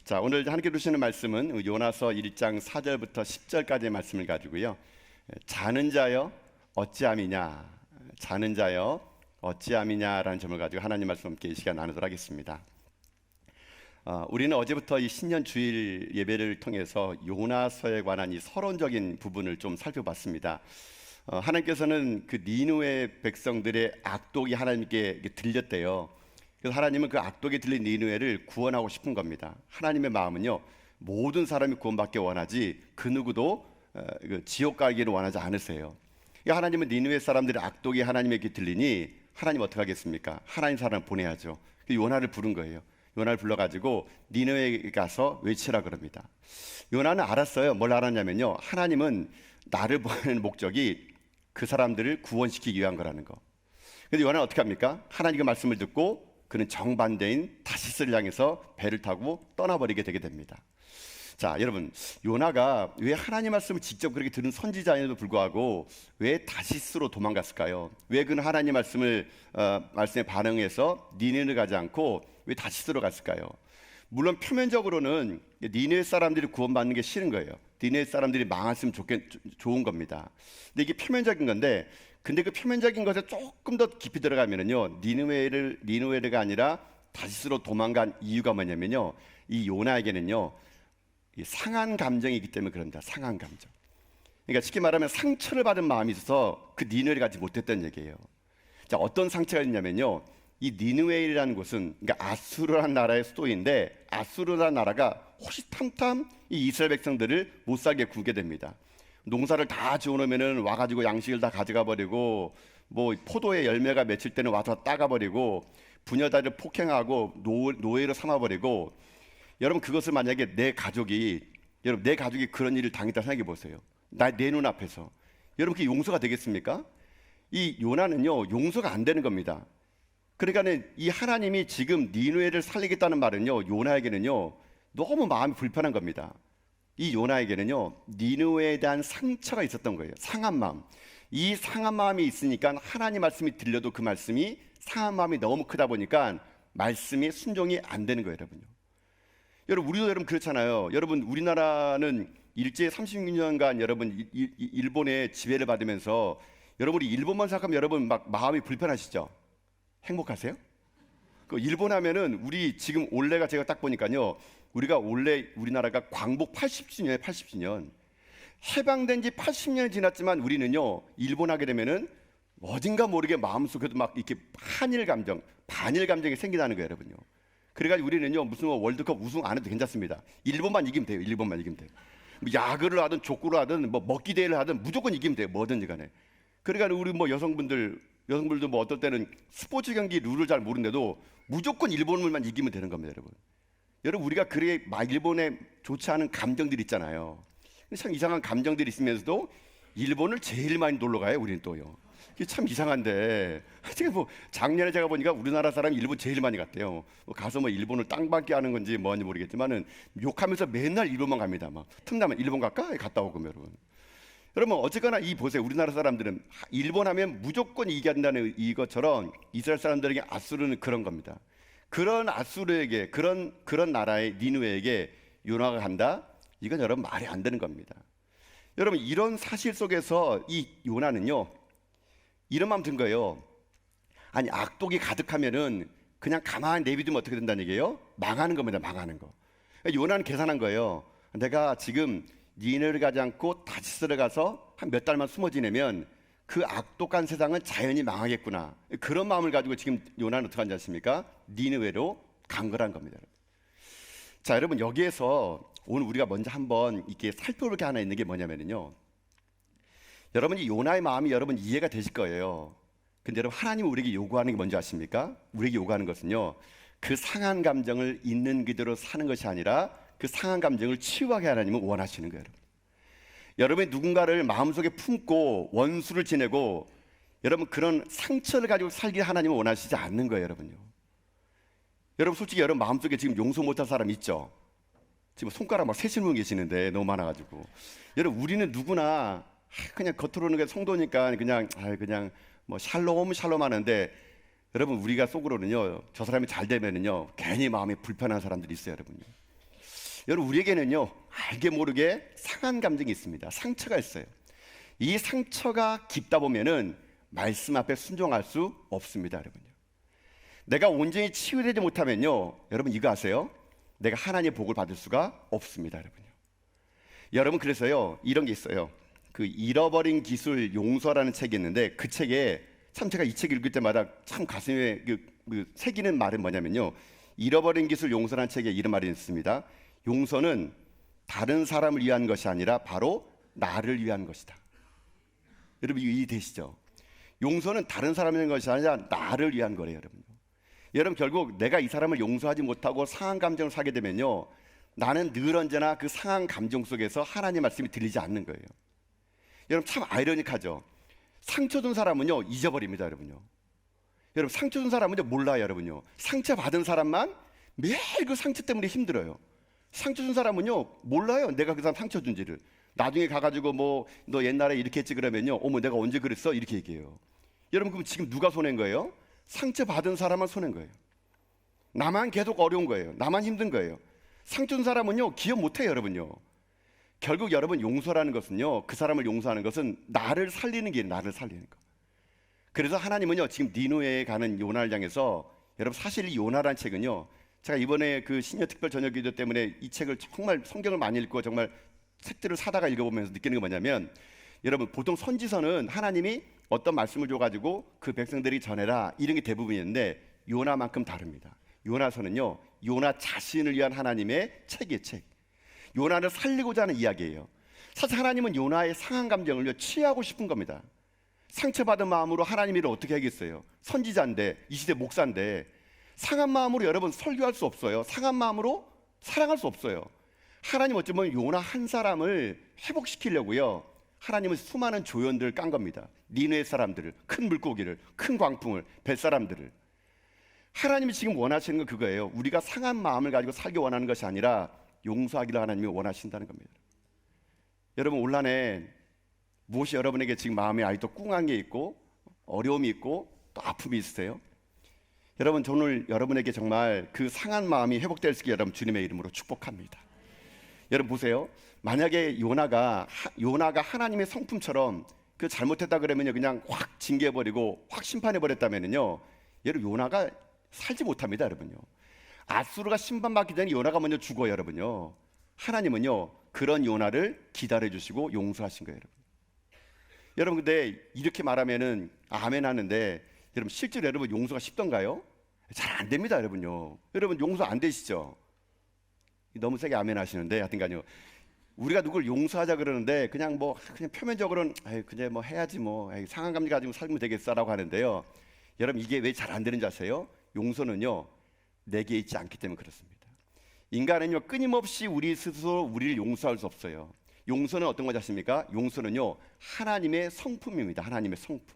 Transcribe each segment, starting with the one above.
자, 오늘 하나님께 주시는 말씀은 요나서 1장 4절부터 10절까지의 말씀을 가지고요. 자는 자여 어찌함이냐, 자는 자여 어찌함이냐라는 점을 가지고 하나님 말씀 함께 이 시간 나누도록 하겠습니다. 우리는 어제부터 이 신년 주일 예배를 통해서 요나서에 관한 이 서론적인 부분을 좀 살펴봤습니다. 하나님께서는 그 니느웨 백성들의 악독이 하나님께 들렸대요. 그래서 하나님은 그 악독에 들린 니느웨를 구원하고 싶은 겁니다. 하나님의 마음은요, 모든 사람이 구원받기 원하지 그 누구도 지옥 가기를 원하지 않으세요. 하나님은 니느웨 사람들의 악독이 하나님에게 들리니 하나님 어떻게 하겠습니까? 하나님 사람을 보내야죠. 요나를 부른 거예요. 요나를 불러가지고 니느웨에 가서 외치라 그럽니다. 요나는 알았어요. 뭘 알았냐면요, 하나님은 나를 보내는 목적이 그 사람들을 구원시키기 위한 거라는 거. 그런데 요나는 어떻게 합니까? 하나님의 말씀을 듣고 그는 정반대인 다시스를 향해서 배를 타고 떠나버리게 되게 됩니다. 자, 여러분, 요나가 왜 하나님 말씀을 직접 그렇게 들은 선지자임에도 불구하고 왜 다시스로 도망갔을까요? 왜 그는 하나님 말씀에 반응해서 니느웨를 가지 않고 왜 다시스로 갔을까요? 물론 표면적으로는 니느웨 사람들이 구원받는 게 싫은 거예요. 니느웨 사람들이 망했으면 좋은 겁니다. 근데 이게 표면적인 건데, 근데 그 표면적인 것에 조금 더 깊이 들어가면은요, 니느웨가 아니라 다시스로 도망간 이유가 뭐냐면요, 이 요나에게는요, 이 상한 감정이 있기 때문에 그런다. 상한 감정. 그러니까 쉽게 말하면 상처를 받은 마음이 있어서 그 니느웨를 가지 못했다는 얘기예요. 자, 어떤 상처가 있냐면요, 이 니느웨이라는 곳은, 그러니까 아수르라는 나라의 수도인데, 아수르라는 나라가 호시탐탐 이 이스라엘 백성들을 못 살게 굴게 됩니다. 농사를 다 지어놓으면은 와가지고 양식을 다 가져가 버리고, 뭐 포도의 열매가 맺힐 때는 와서 따가버리고, 부녀자를 폭행하고 노예로 삼아버리고. 여러분, 그것을 만약에 내 가족이 그런 일을 당했다 생각해 보세요. 내 눈앞에서. 여러분, 그게 용서가 되겠습니까? 이 요나는요, 용서가 안 되는 겁니다. 그러니까 이 하나님이 지금 니느웨를 살리겠다는 말은요, 요나에게는요 너무 마음이 불편한 겁니다. 이 요나에게는요 니느웨에 대한 상처가 있었던 거예요. 상한 마음. 이 상한 마음이 있으니까 하나님 말씀이 들려도 그 말씀이 상한 마음이 너무 크다 보니까 말씀이 순종이 안 되는 거예요. 여러분, 우리도 여러분 그렇잖아요. 여러분, 우리나라는 일제 36년간 여러분 일본의 지배를 받으면서 여러분이 일본만 생각하면 여러분 막 마음이 불편하시죠? 행복하세요? 그 일본 하면은 우리 지금 올해가 제가 딱 보니까요, 우리가 올해 우리나라가 광복 80주년에 80주년 해방된 지 80년이 지났지만 우리는요, 일본 하게 되면은 어딘가 모르게 마음속에도 막 이렇게 반일 감정이 생기다는 거예요, 여러분요. 그래가지고 우리는요, 무슨 월드컵 우승 안 해도 괜찮습니다. 일본만 이기면 돼요. 일본만 이기면 돼요. 뭐 야구를 하든 족구를 하든 뭐 먹기 대회를 하든 무조건 이기면 돼요. 뭐든지 간에. 그러니까 우리 뭐 여성분들도 뭐 어떨 때는 스포츠 경기 룰을 잘 모르는데도 무조건 일본을만 이기면 되는 겁니다, 여러분. 여러분, 우리가 그래 일본에 좋지 않은 감정들이 있잖아요. 참 이상한 감정들이 있으면서도 일본을 제일 많이 놀러 가요, 우리는 또요. 이게 참 이상한데, 제가 뭐 작년에 제가 보니까 우리나라 사람이 일본 제일 많이 갔대요. 가서 뭐 일본을 땅밟기 하는 건지 뭐인지 모르겠지만은 욕하면서 맨날 일본만 갑니다. 막 틈나면 일본 갈까? 갔다 오고. 여러분, 어쨌거나 이 보세요. 우리나라 사람들은 일본 하면 무조건 이겨야 한다는 이것처럼 이스라엘 사람들에게 아수르는 그런 겁니다. 그런 아수르에게, 그런 나라의 니느웨에게 요나가 간다? 이건 여러분 말이 안 되는 겁니다. 여러분, 이런 사실 속에서 이 요나는요, 이런 마음 든 거예요. 아니, 악독이 가득하면은 그냥 가만히 내비두면 어떻게 된다는 얘기예요? 망하는 겁니다. 망하는 거. 요나는 계산한 거예요. 내가 지금 니느웨를 가지 않고 다시스를 가서 한 몇 달만 숨어 지내면 그 악독한 세상은 자연히 망하겠구나. 그런 마음을 가지고 지금 요나는 어떻게 하지 않습니까? 니느웨로 간 거란 겁니다. 자, 여러분, 여기에서 오늘 우리가 먼저 한번 이렇게 살펴볼 게 하나 있는 게 뭐냐면요, 여러분, 이 요나의 마음이 여러분 이해가 되실 거예요. 근데 여러분, 하나님은 우리에게 요구하는 게 뭔지 아십니까? 우리에게 요구하는 것은요, 그 상한 감정을 있는 그대로 사는 것이 아니라 그 상한 감정을 치유하게 하나님은 원하시는 거예요. 여러분이 누군가를 마음속에 품고 원수를 지내고 여러분 그런 상처를 가지고 살기 하나님은 원하시지 않는 거예요, 여러분요. 여러분, 솔직히 여러분 마음속에 지금 용서 못할 사람 있죠? 지금 손가락 막 세시는 분 계시는데 너무 많아가지고. 여러분, 우리는 누구나 그냥 겉으로는 그냥 성도니까 그냥 뭐 샬롬 하는데, 여러분 우리가 속으로는요, 저 사람이 잘 되면은요 괜히 마음이 불편한 사람들이 있어요, 여러분요. 여러분, 우리에게는요, 알게 모르게 상한 감정이 있습니다. 상처가 있어요. 이 상처가 깊다 보면은 말씀 앞에 순종할 수 없습니다, 여러분요. 내가 온전히 치유되지 못하면요, 여러분 이거 아세요? 내가 하나님의 복을 받을 수가 없습니다, 여러분요. 여러분, 그래서요, 이런 게 있어요. 그 잃어버린 기술 용서라는 책이 있는데, 그 책에 참 제가 이 책 읽을 때마다 참 가슴에 새기는 말은 뭐냐면요, 잃어버린 기술 용서라는 책에 이런 말이 있습니다. 용서는 다른 사람을 위한 것이 아니라 바로 나를 위한 것이다. 여러분, 이해되시죠? 용서는 다른 사람을 위한 것이 아니라 나를 위한 거래요, 여러분. 여러분, 결국 내가 이 사람을 용서하지 못하고 상한 감정을 사게 되면요, 나는 늘 언제나 그 상한 감정 속에서 하나님의 말씀이 들리지 않는 거예요. 여러분, 참 아이러니하죠. 상처 준 사람은요, 잊어버립니다, 여러분요. 여러분, 상처 준 사람은요, 몰라요, 여러분요. 상처 받은 사람만 매일 그 상처 때문에 힘들어요. 상처 준 사람은요, 몰라요, 내가 그 사람 상처 준지를. 나중에 가가지고 뭐 너 옛날에 이렇게 했지 그러면요, 어머 내가 언제 그랬어? 이렇게 얘기해요. 여러분, 그럼 지금 누가 손해인 거예요? 상처 받은 사람만 손해인 거예요. 나만 계속 어려운 거예요. 나만 힘든 거예요. 상처 준 사람은요, 기억 못해요, 여러분요. 결국 여러분, 용서라는 것은요, 그 사람을 용서하는 것은 나를 살리는 게 나를 살리는 거. 그래서 하나님은요, 지금 니누에 가는 요나를 향해서, 여러분 사실 이 요나라는 책은요, 제가 이번에 그 신여 특별 저녁 기도 때문에 이 책을 정말 성경을 많이 읽고 정말 책들을 사다가 읽어보면서 느끼는 게 뭐냐면, 여러분 보통 선지서는 하나님이 어떤 말씀을 줘가지고 그 백성들이 전해라 이런 게 대부분인데, 요나만큼 다릅니다. 요나서는요, 요나 자신을 위한 하나님의 책이에요, 책. 요나를 살리고자 하는 이야기예요. 사실 하나님은 요나의 상한 감정을 취하고 싶은 겁니다. 상처받은 마음으로 하나님 일을 어떻게 하겠어요? 선지자인데, 이 시대 목사인데 상한 마음으로 여러분 설교할 수 없어요. 상한 마음으로 사랑할 수 없어요. 하나님 어쩌면 요나 한 사람을 회복시키려고요, 하나님은 수많은 조연들을 깐 겁니다. 니느웨 사람들을, 큰 물고기를, 큰 광풍을, 뱃사람들을. 하나님이 지금 원하시는 건 그거예요. 우리가 상한 마음을 가지고 살기 원하는 것이 아니라 용서하기를 하나님이 원하신다는 겁니다. 여러분, 올 한 해 무엇이 여러분에게 지금 마음에 아직도 꿍한 게 있고 어려움이 있고 또 아픔이 있으세요? 여러분, 저는 오늘 여러분에게 정말 그 상한 마음이 회복될 수 있게 여러분 주님의 이름으로 축복합니다. 여러분 보세요. 만약에 요나가 하나님의 성품처럼 그 잘못했다 그러면요, 그냥 확 징계해버리고 확 심판해버렸다면요, 여러분 요나가 살지 못합니다, 여러분요. 아수르가 심판받기 전에 요나가 먼저 죽어요, 여러분요. 하나님은요, 그런 요나를 기다려주시고 용서하신 거예요, 여러분. 여러분, 근데 이렇게 말하면은 아멘 하는데, 여러분 실제로 여러분 용서가 쉽던가요? 잘 안 됩니다, 여러분요. 여러분 용서 안 되시죠? 너무 세게 아멘 하시는데, 하여튼간요, 우리가 누굴 용서하자 그러는데 그냥 표면적으로는 그냥 뭐 해야지 뭐 상한 감정 가지고 살면 되겠어라고 하는데요, 여러분 이게 왜 잘 안 되는지 아세요? 용서는요, 내게 있지 않기 때문에 그렇습니다. 인간은요, 끊임없이 우리 스스로 우리를 용서할 수 없어요. 용서는 어떤 거지 아십니까? 용서는요, 하나님의 성품입니다. 하나님의 성품.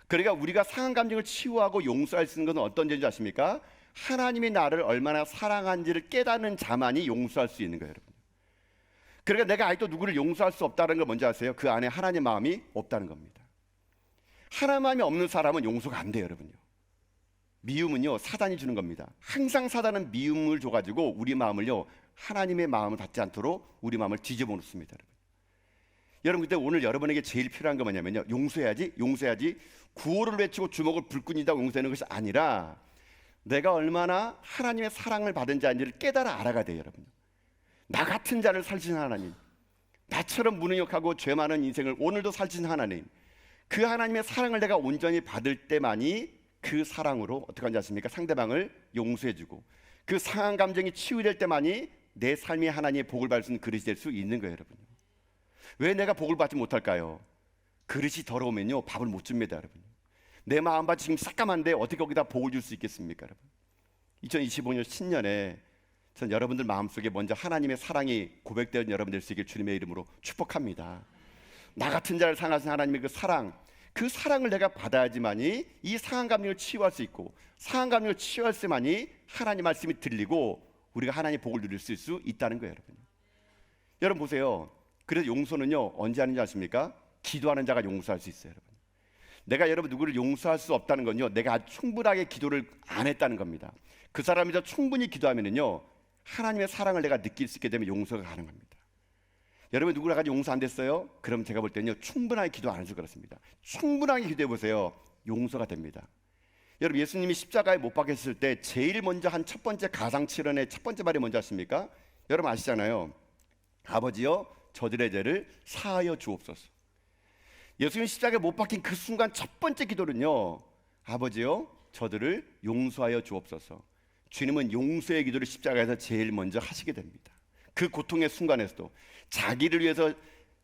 그러니까 우리가 상한 감정을 치유하고 용서할 수 있는 것은 어떤 존재 아십니까? 하나님이 나를 얼마나 사랑한지를 깨닫는 자만이 용서할 수 있는 거예요, 여러분. 그러니까 내가 아직도 누구를 용서할 수 없다는 걸 먼저 아세요? 그 안에 하나님 마음이 없다는 겁니다. 하나님 마음이 없는 사람은 용서가 안 돼요, 여러분요. 미움은요, 사단이 주는 겁니다. 항상 사단은 미움을 줘가지고 우리 마음을요, 하나님의 마음을 받지 않도록 우리 마음을 뒤집어 놓습니다, 여러분. 여러분, 근데 오늘 여러분에게 제일 필요한 건 뭐냐면요, 용서해야지 구호를 외치고 주먹을 불끈이다고 용서하는 것이 아니라, 내가 얼마나 하나님의 사랑을 받은 자인지를 깨달아 알아가야 돼요, 여러분. 나 같은 자를 살리신 하나님, 나처럼 무능력하고 죄 많은 인생을 오늘도 살리신 하나님, 그 하나님의 사랑을 내가 온전히 받을 때만이 그 사랑으로 어떻게 하는지 아십니까? 상대방을 용서해주고 그 상한 감정이 치유될 때만이 내 삶이 하나님의 복을 받을 수 있는 그릇이 될 수 있는 거예요, 여러분. 왜 내가 복을 받지 못할까요? 그릇이 더러우면요, 밥을 못 줍니다, 여러분. 내 마음밭이 지금 새까만데 어떻게 거기다 복을 줄 수 있겠습니까, 여러분? 2025년 신년에 전 여러분들 마음속에 먼저 하나님의 사랑이 고백되는 여러분 될 수 있길 주님의 이름으로 축복합니다. 나 같은 자를 사랑하신 하나님의 그 사랑을 내가 받아야지만이 이 상한 감정을 치유할 수 있고, 상한 감정을 치유할 때만이 하나님 말씀이 들리고 우리가 하나님의 복을 누릴 수 있다는 거예요, 여러분. 여러분 보세요. 그래서 용서는요, 언제 하는지 아십니까? 기도하는 자가 용서할 수 있어요, 여러분. 내가 여러분 누구를 용서할 수 없다는 건요, 내가 충분하게 기도를 안 했다는 겁니다. 그 사람이 더 충분히 기도하면은요, 하나님의 사랑을 내가 느낄 수 있게 되면 용서가 가능합니다. 여러분 누구나 가지 용서 안 됐어요? 그럼 제가 볼 때는요 충분하게 기도 안 해서 그렇습니다. 충분하게 기도해 보세요. 용서가 됩니다. 여러분 예수님이 십자가에 못 박혔을 때 제일 먼저 한 첫 번째 가상칠언의 첫 번째 말이 뭔지 아십니까? 여러분 아시잖아요. 아버지여 저들의 죄를 사하여 주옵소서. 예수님 십자가에 못 박힌 그 순간 첫 번째 기도는요 아버지여 저들을 용서하여 주옵소서. 주님은 용서의 기도를 십자가에서 제일 먼저 하시게 됩니다. 그 고통의 순간에서도 자기를 위해서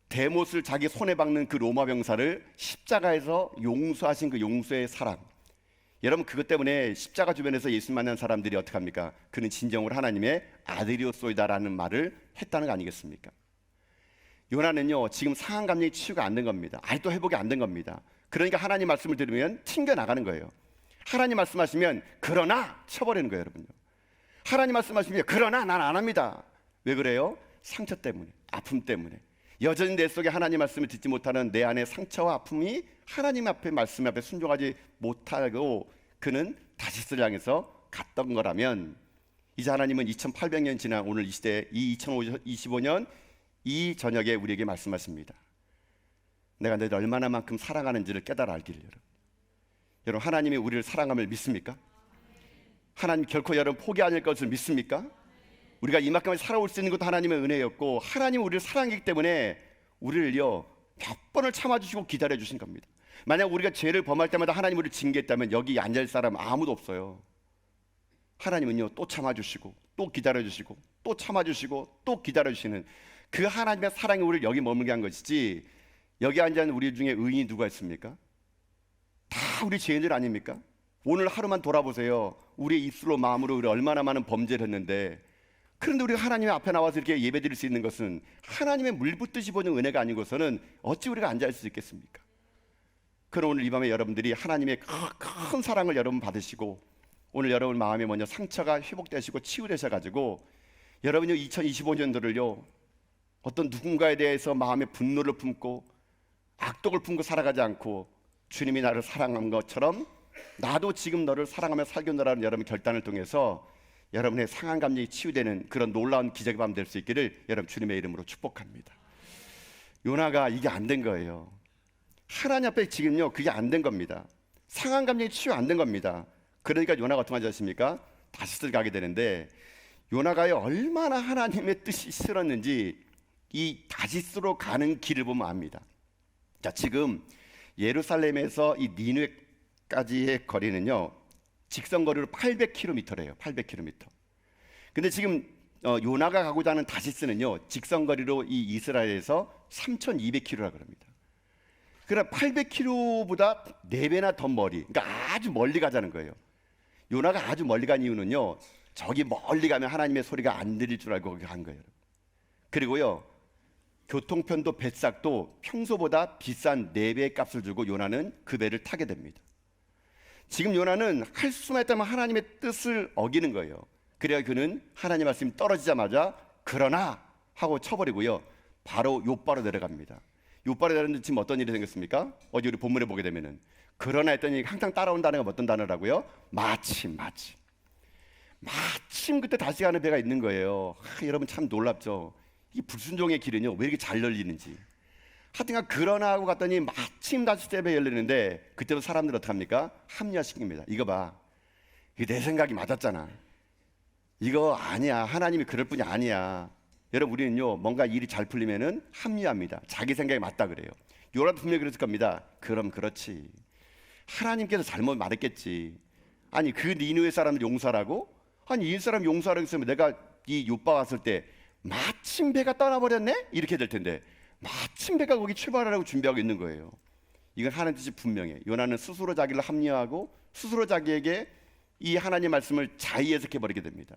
대못을 자기 손에 박는 그 로마 병사를 십자가에서 용서하신 그 용서의 사랑. 여러분 그것 때문에 십자가 주변에서 예수 만난 사람들이 어떻게 합니까? 그는 진정으로 하나님의 아들이었소이다라는 말을 했다는 거 아니겠습니까? 요나는요 지금 상한 감정이 치유가 안 된 겁니다. 아직도 회복이 안 된 겁니다. 그러니까 하나님 말씀을 들으면 튕겨나가는 거예요. 하나님 말씀하시면 그러나 쳐버리는 거예요. 여러분요 하나님 말씀하시면 그러나 난 안 합니다. 왜 그래요? 상처 때문에, 아픔 때문에 여전히 내 속에 하나님 말씀을 듣지 못하는 내 안의 상처와 아픔이 하나님 앞에 말씀 앞에 순종하지 못하고 그는 다시스를 향해서 갔던 거라면 이제 하나님은 2800년 지난 오늘 이 시대 이 2025년 이 저녁에 우리에게 말씀하십니다. 내가 너희를 얼마나만큼 사랑하는지를 깨달아 알기를. 여러분 하나님이 우리를 사랑함을 믿습니까? 하나님 결코 여러분 포기 아닐 것을 믿습니까? 우리가 이만큼 살아올 수 있는 것도 하나님의 은혜였고 하나님은 우리를 사랑하기 때문에 우리를요 몇 번을 참아주시고 기다려주신 겁니다. 만약 우리가 죄를 범할 때마다 하나님 우리를 징계했다면 여기 앉을 사람 아무도 없어요. 하나님은요 또 참아주시고 또 기다려주시고 또 참아주시고 또 기다려주시는 그 하나님의 사랑이 우리를 여기 머물게 한 것이지 여기 앉아있는 우리 중에 의인이 누가 있습니까? 다 우리 죄인들 아닙니까? 오늘 하루만 돌아보세요. 우리의 입술로 마음으로 우리 얼마나 많은 범죄를 했는데 그런데 우리가 하나님의 앞에 나와서 이렇게 예배드릴 수 있는 것은 하나님의 물붓듯이 보는 은혜가 아니고서는 어찌 우리가 앉아있을 수 있겠습니까? 그럼 오늘 이 밤에 여러분들이 하나님의 큰 사랑을 여러분 받으시고 오늘 여러분 마음에 먼저 상처가 회복되시고 치유되셔가지고 여러분이 2025년도를요 어떤 누군가에 대해서 마음에 분노를 품고 악독을 품고 살아가지 않고 주님이 나를 사랑한 것처럼 나도 지금 너를 사랑하며 살겠노라는 여러분 결단을 통해서 여러분의 상한 감정이 치유되는 그런 놀라운 기적의 밤 될 수 있기를 여러분 주님의 이름으로 축복합니다. 요나가 이게 안 된 거예요. 하나님 앞에 지금요 그게 안 된 겁니다. 상한 감정이 치유 안 된 겁니다. 그러니까 요나가 어떻게 하셨습니까? 다시스를 가게 되는데 요나가요 얼마나 하나님의 뜻이 싫었는지 이 다시스로 가는 길을 보면 압니다. 자 지금 예루살렘에서 이 니느웨까지의 거리는요 직선거리로 800km래요. 800km. 근데 지금 요나가 가고자 하는 다시스는요 직선거리로 이 이스라엘에서 3200km라 그럽니다. 그러나 800km보다 4배나 더 멀리, 그러니까 아주 멀리 가자는 거예요. 요나가 아주 멀리 간 이유는요 저기 멀리 가면 하나님의 소리가 안 들릴 줄 알고 거기 간 거예요. 그리고요 교통편도 배싹도 평소보다 비싼 4배의 값을 주고 요나는 그 배를 타게 됩니다. 지금 요나는 할 수만 있다면 하나님의 뜻을 어기는 거예요. 그래야 그는 하나님 말씀이 떨어지자마자 그러나 하고 쳐버리고요 바로 욥바로 내려갑니다. 욥바로 내려갔는데 지금 어떤 일이 생겼습니까? 어제 우리 본문에 보게 되면은 그러나 했더니 항상 따라온 단어가 어떤 단어라고요? 마침 그때 다시 가는 배가 있는 거예요. 여러분 참 놀랍죠? 이 불순종의 길은요 왜 이렇게 잘 열리는지. 하여튼간 그러나 하고 갔더니 마침 다시 배 열리는데 그때도 사람들 어떻게 합니까? 합리화시킵니다. 이거 봐, 이게 내 생각이 맞았잖아. 이거 아니야. 하나님이 그럴 뿐이 아니야. 여러분 우리는요 뭔가 일이 잘 풀리면은 합리화합니다. 자기 생각이 맞다 그래요. 요나도 분명히 그랬을 겁니다. 그럼 그렇지. 하나님께서 잘못 말했겠지. 아니 그 니느웨 사람들 용서하라고? 아니 이 사람 용서하라고 했으면 내가 이 욥바 왔을 때 마침 배가 떠나버렸네? 이렇게 될 텐데 마침 배가 거기 출발하라고 준비하고 있는 거예요. 이건 하나님 뜻이 분명해. 요나는 스스로 자기를 합리화하고 스스로 자기에게 이 하나님 말씀을 자의 해석해버리게 됩니다.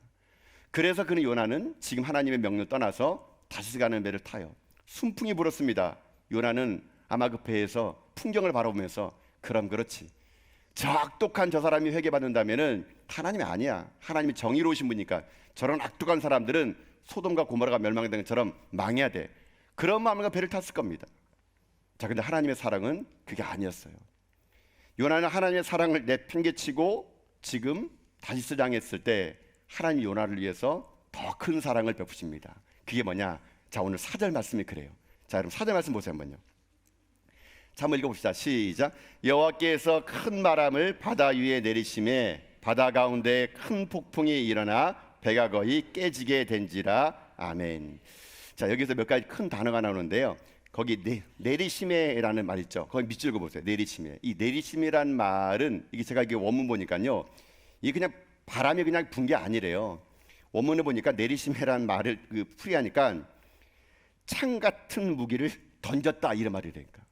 그래서 그는 요나는 지금 하나님의 명령을 떠나서 다시 가는 배를 타요. 순풍이 불었습니다. 요나는 아마 그 배에서 풍경을 바라보면서 그럼 그렇지. 저 악독한 저 사람이 회개받는다면은 하나님이 아니야. 하나님이 정의로우신 분이니까 저런 악독한 사람들은 소돔과 고모라가 멸망된 것처럼 망해야 돼. 그런 마음으로 배를 탔을 겁니다. 자, 근데 하나님의 사랑은 그게 아니었어요. 요나는 하나님의 사랑을 내팽개치고 지금 다시스 당했을 때 하나님 요나를 위해서 더 큰 사랑을 베푸십니다. 그게 뭐냐? 자, 오늘 4절 말씀이 그래요. 자, 여러분 4절 말씀 보세요 한번요. 자, 한번 읽어봅시다. 시작. 여호와께서 큰 바람을 바다 위에 내리심에 바다 가운데 큰 폭풍이 일어나 배가 거의 깨지게 된지라. 아멘. 자, 여기서 몇 가지 큰 단어가 나오는데요. 거기 내리심에라는 말 있죠. 거기 밑줄 그어보세요. 내리심에. 이 내리심이란 말은 이게 제가 이게 원문 보니까요, 이게 그냥 바람이 그냥 분 게 아니래요. 원문에 보니까 내리심이란 말을 풀이하니까 창 같은 무기를 던졌다 이런 말이라니까.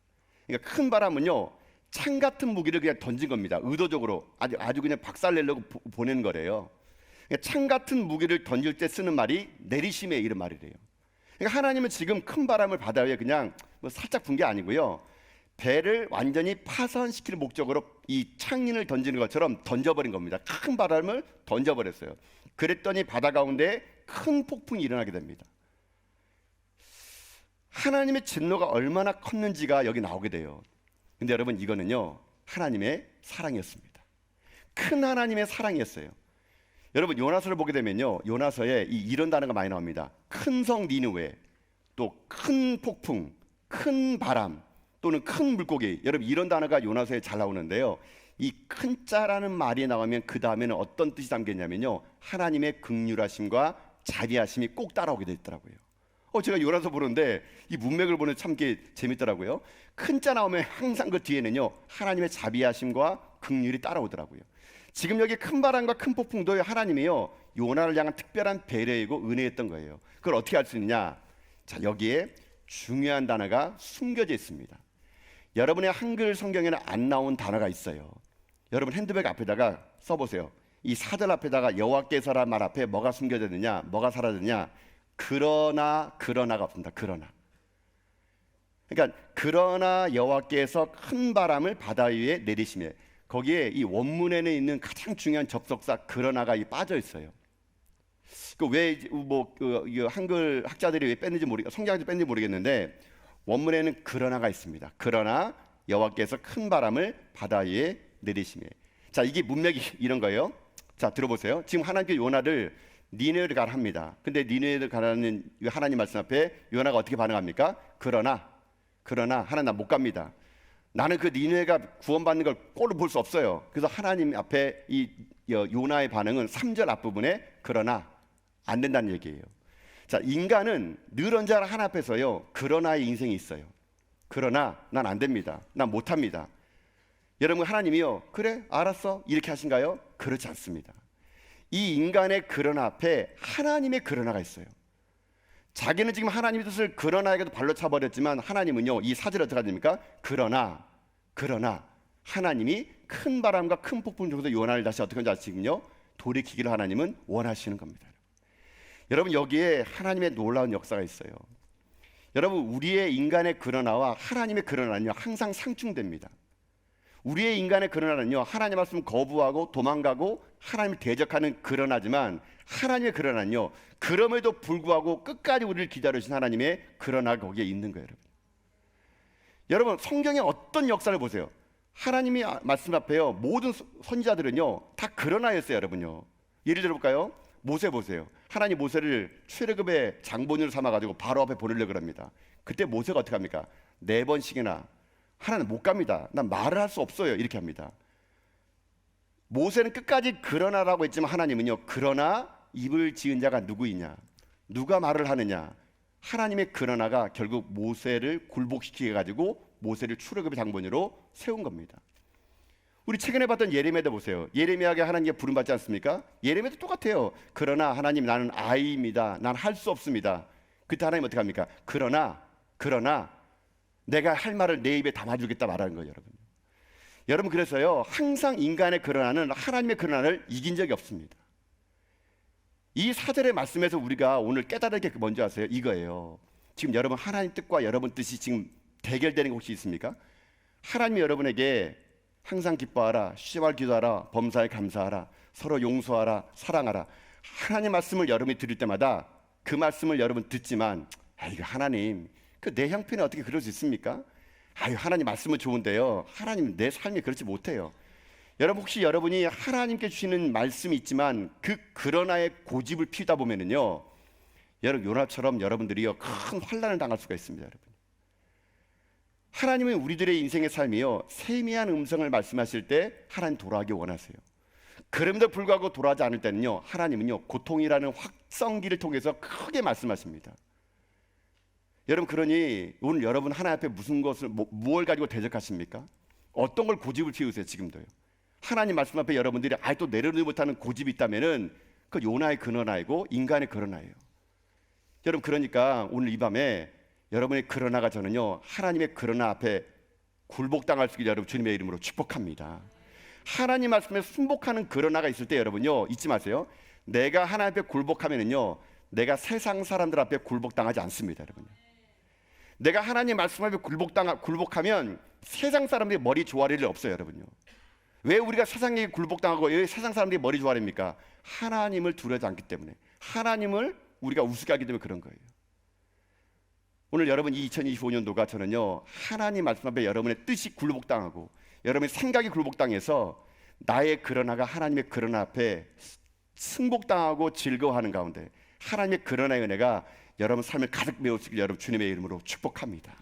그러니까 큰 바람은요, 창 같은 무기를 그냥 던진 겁니다. 의도적으로 아주 그냥 박살내려고 보내는 거래요. 그러니까 창 같은 무기를 던질 때 쓰는 말이 내리심에 이런 말이래요. 그러니까 하나님은 지금 큰 바람을 바다 위에 그냥 살짝 분 게 아니고요, 배를 완전히 파손시킬 목적으로 이 창인을 던지는 것처럼 던져버린 겁니다. 큰 바람을 던져버렸어요. 그랬더니 바다 가운데 큰 폭풍이 일어나게 됩니다. 하나님의 진노가 얼마나 컸는지가 여기 나오게 돼요. 근데 여러분, 이거는요 하나님의 사랑이었습니다. 큰 하나님의 사랑이었어요. 여러분, 요나서를 보게 되면요, 요나서에 이런 단어가 많이 나옵니다. 큰 성 니느웨, 또 큰 폭풍, 큰 바람, 또는 큰 물고기. 여러분, 이런 단어가 요나서에 잘 나오는데요, 이 큰 자라는 말이 나오면 그 다음에는 어떤 뜻이 담겼냐면요, 하나님의 긍휼하심과 자비하심이 꼭 따라오게 돼 있더라고요. 제가 요나서 보는데 이 문맥을 보는 참 재밌더라고요. 큰 자 나오면 항상 그 뒤에는요 하나님의 자비하심과 긍휼이 따라오더라고요. 지금 여기 큰 바람과 큰 폭풍도 하나님이요 요나를 향한 특별한 배려이고 은혜였던 거예요. 그걸 어떻게 알 수 있느냐? 자, 여기에 중요한 단어가 숨겨져 있습니다. 여러분의 한글 성경에는 안 나온 단어가 있어요. 여러분 핸드백 앞에다가 써보세요. 이 4절 앞에다가 여호와께서란 말 앞에 뭐가 숨겨졌느냐, 뭐가 사라졌느냐? 그러나가 없습니다. 그러니까 그러나 여호와께서 큰 바람을 바다 위에 내리시며, 거기에 이 원문에는 있는 가장 중요한 접속사 그러나가 빠져 있어요. 왜 한글 학자들이 왜 뺐는지 성경학자들이 뺐는지 모르겠는데 원문에는 그러나가 있습니다. 그러나 여호와께서 큰 바람을 바다 위에 내리시며. 자, 이게 문맥이 이런 거예요. 자, 들어보세요. 지금 하나님께 요나를 니느웨를 가라 합니다. 근데 니느웨를 가라는 하나님 말씀 앞에 요나가 어떻게 반응합니까? 그러나 하나님 나 못 갑니다. 나는 그 니느웨가 구원받는 걸 꼴로 볼 수 없어요. 그래서 하나님 앞에 이 요나의 반응은 3절 앞부분에 그러나 안 된다는 얘기예요. 자, 인간은 늘 언제나 하나 앞에서요 그러나의 인생이 있어요. 그러나 난 안 됩니다. 난 못합니다. 여러분, 하나님이요 그래 알았어 이렇게 하신가요? 그렇지 않습니다. 이 인간의 그러나 앞에 하나님의 그러나가 있어요. 자기는 지금 하나님의 뜻을 그러나에게도 발로 차버렸지만 하나님은요 이 4절 어떻게 됩니까? 그러나 하나님이 큰 바람과 큰 폭풍 중에서 요나를 다시 어떻게 하는지 지금요 돌이키기를 하나님은 원하시는 겁니다. 여러분, 여기에 하나님의 놀라운 역사가 있어요. 여러분, 우리의 인간의 그러나와 하나님의 그러나는요 항상 상충됩니다. 우리의 인간의 그러나는요 하나님 말씀 거부하고 도망가고 하나님을 대적하는 그러나지만, 하나님의 그러나는요 그럼에도 불구하고 끝까지 우리를 기다리신 하나님의 그러나가 거기에 있는 거예요. 여러분, 성경의 어떤 역사를 보세요. 하나님이 말씀 앞에요 모든 선지자들은요 다 그러나였어요. 여러분요, 예를 들어볼까요? 모세 보세요. 하나님 모세를 출애굽의 장본인으로 삼아가지고 바로 앞에 보내려고 합니다. 그때 모세가 어떻게 합니까? 4번씩이나 하나님 못 갑니다. 난 말을 할 수 없어요. 이렇게 합니다. 모세는 끝까지 그러나라고 했지만 하나님은요 그러나 입을 지은 자가 누구이냐, 누가 말을 하느냐. 하나님의 그러나가 결국 모세를 굴복시키게 가지고 모세를 출애굽의 장본으로 세운 겁니다. 우리 최근에 봤던 예레미야도 보세요. 예레미야에게 하나님께 부름받지 않습니까? 예레미야도 똑같아요. 그러나 하나님 나는 아이입니다. 난 할 수 없습니다. 그때 하나님 어떻게 합니까? 그러나 내가 할 말을 내 입에 담아주겠다 말하는 거예요. 여러분, 그래서요 항상 인간의 그러나는 하나님의 그러나를 이긴 적이 없습니다. 이 4절의 말씀에서 우리가 오늘 깨달을 게 뭔지 아세요? 이거예요. 지금 여러분 하나님 뜻과 여러분 뜻이 지금 대결되는 게 혹시 있습니까? 하나님이 여러분에게 항상 기뻐하라, 쉬지 말 기도하라, 범사에 감사하라, 서로 용서하라, 사랑하라. 하나님 말씀을 여러분이 들을 때마다 그 말씀을 여러분 듣지만, 이거 하나님 내 형편이 어떻게 그럴 수 있습니까? 하나님 말씀은 좋은데요 하나님 내 삶이 그렇지 못해요. 여러분 혹시 여러분이 하나님께 주시는 말씀이 있지만 그 그러나의 고집을 피우다 보면은요, 여러분 요나처럼 여러분들이요 큰 환난을 당할 수가 있습니다. 여러분, 하나님은 우리들의 인생의 삶이요 세미한 음성을 말씀하실 때 하나님 돌아가기 원하세요. 그럼에도 불구하고 돌아가지 않을 때는요, 하나님은요 고통이라는 확성기를 통해서 크게 말씀하십니다. 여러분, 그러니 오늘 여러분 하나님 앞에 무슨 것을 무엇을 가지고 대적하십니까? 어떤 걸 고집을 피우세요? 지금도요. 하나님 말씀 앞에 여러분들이 아직도 내려놓지 못하는 고집이 있다면은 그 요나의 그러나이고 인간의 그러나예요. 여러분, 그러니까 오늘 이 밤에 여러분의 그러나가 저는요 하나님의 그러나 앞에 굴복당할 수 있기를 여러분 주님의 이름으로 축복합니다. 하나님 말씀에 순복하는 그러나가 있을 때 여러분요 잊지 마세요. 내가 하나님 앞에 굴복하면은요 내가 세상 사람들 앞에 굴복당하지 않습니다. 여러분, 내가 하나님 말씀 앞에 굴복하면 세상 사람들이 머리 조아릴 일 없어요. 여러분요, 왜 우리가 세상에게 굴복당하고 왜 세상 사람들이 머리 조아립니까? 하나님을 두려워하지 않기 때문에, 하나님을 우리가 우습게 하기 때문에 그런 거예요. 오늘 여러분 이 2025년도가 저는요 하나님 말씀 앞에 여러분의 뜻이 굴복당하고 여러분의 생각이 굴복당해서 나의 그러나가 하나님의 그러나 앞에 승복당하고 즐거워하는 가운데 하나님의 그러나의 은혜가 여러분 삶을 가득 메우시길 여러분 주님의 이름으로 축복합니다.